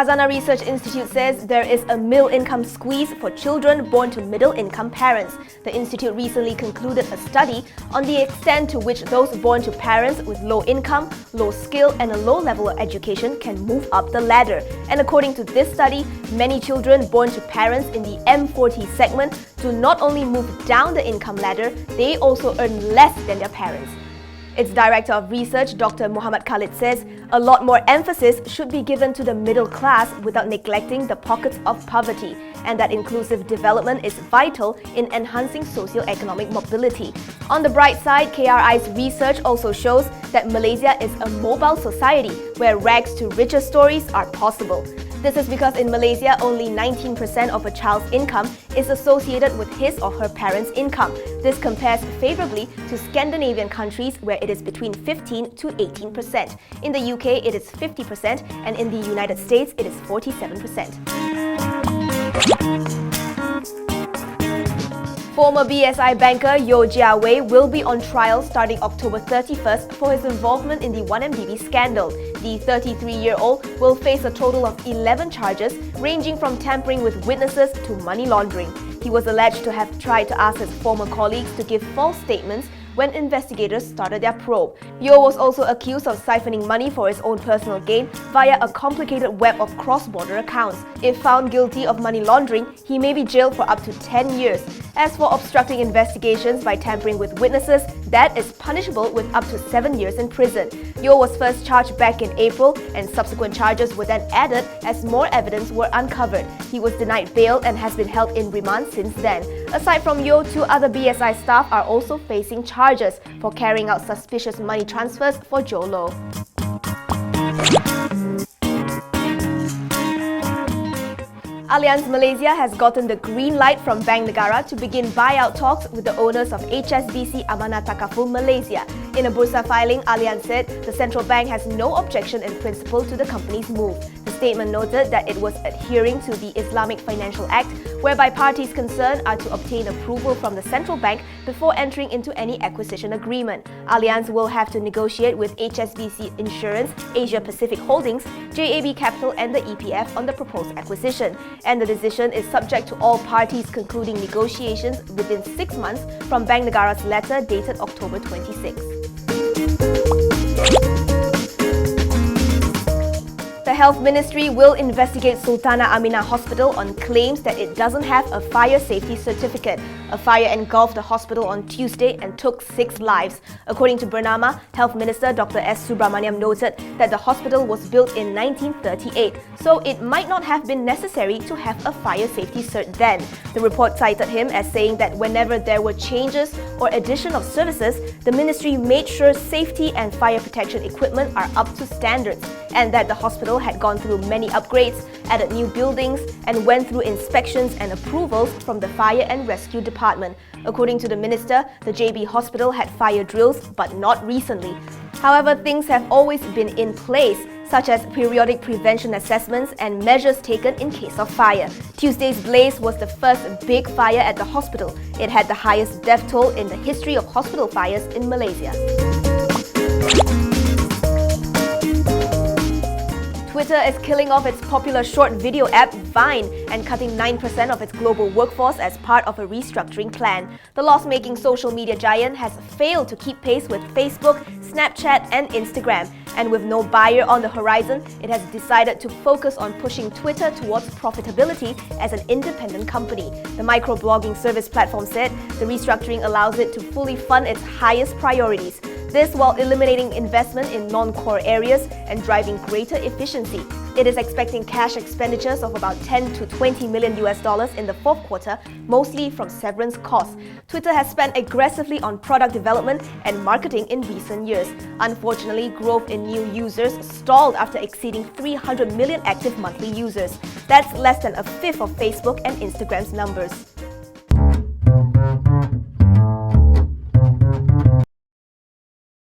Khazanah Research Institute says there is a middle-income squeeze for children born to middle-income parents. The institute recently concluded a study on the extent to which those born to parents with low income, low skill and a low level of education can move up the ladder. And according to this study, many children born to parents in the M40 segment do not only move down the income ladder, they also earn less than their parents. Its Director of Research, Dr. Muhammad Khalid, says a lot more emphasis should be given to the middle class without neglecting the pockets of poverty, and that inclusive development is vital in enhancing socio-economic mobility. On the bright side, KRI's research also shows that Malaysia is a mobile society where rags to riches stories are possible. This is because in Malaysia, only 19% of a child's income is associated with his or her parents' income. This compares favorably to Scandinavian countries where it is between 15 to 18%. In the UK, it is 50%, and in the United States, it is 47%. Former BSI banker Yeo Jia Wei will be on trial starting October 31st for his involvement in the 1MDB scandal. The 33-year-old will face a total of 11 charges, ranging from tampering with witnesses to money laundering. He was alleged to have tried to ask his former colleagues to give false statements when investigators started their probe. Yeo was also accused of siphoning money for his own personal gain via a complicated web of cross-border accounts. If found guilty of money laundering, he may be jailed for up to 10 years. As for obstructing investigations by tampering with witnesses, that is punishable with up to 7 years in prison. Yeo was first charged back in April, and subsequent charges were then added as more evidence were uncovered. He was denied bail and has been held in remand since then. Aside from Yeo, 2 other BSI staff are also facing charges for carrying out suspicious money transfers for Joe Low. Allianz Malaysia has gotten the green light from Bank Negara to begin buyout talks with the owners of HSBC Abana Takaful Malaysia. In a Bursa filing, Allianz said the central bank has no objection in principle to the company's move. The statement noted that it was adhering to the Islamic Financial Act, whereby parties concerned are to obtain approval from the central bank before entering into any acquisition agreement. Allianz will have to negotiate with HSBC Insurance, Asia Pacific Holdings, JAB Capital and the EPF on the proposed acquisition. And the decision is subject to all parties concluding negotiations within 6 months from Bank Negara's letter dated October 26. The Health Ministry will investigate Sultanah Aminah Hospital on claims that it doesn't have a fire safety certificate. A fire engulfed the hospital on Tuesday and took 6 lives. According to Bernama, Health Minister Dr. S. Subramaniam noted that the hospital was built in 1938, so it might not have been necessary to have a fire safety cert then. The report cited him as saying that whenever there were changes or addition of services, the ministry made sure safety and fire protection equipment are up to standards, and that the hospital had gone through many upgrades, added new buildings, and went through inspections and approvals from the Fire and Rescue Department. According to the minister, the JB hospital had fire drills, but not recently. However, things have always been in place, such as periodic prevention assessments and measures taken in case of fire. Tuesday's blaze was the first big fire at the hospital. It had the highest death toll in the history of hospital fires in Malaysia. Twitter is killing off its popular short video app Vine and cutting 9% of its global workforce as part of a restructuring plan. The loss-making social media giant has failed to keep pace with Facebook, Snapchat and Instagram. And with no buyer on the horizon, it has decided to focus on pushing Twitter towards profitability as an independent company. The microblogging service platform said the restructuring allows it to fully fund its highest priorities. This while eliminating investment in non-core areas and driving greater efficiency. It is expecting cash expenditures of about 10 to 20 million US dollars in the 4th quarter, mostly from severance costs. Twitter has spent aggressively on product development and marketing in recent years. Unfortunately, growth in new users stalled after exceeding 300 million active monthly users. That's less than a fifth of Facebook and Instagram's numbers.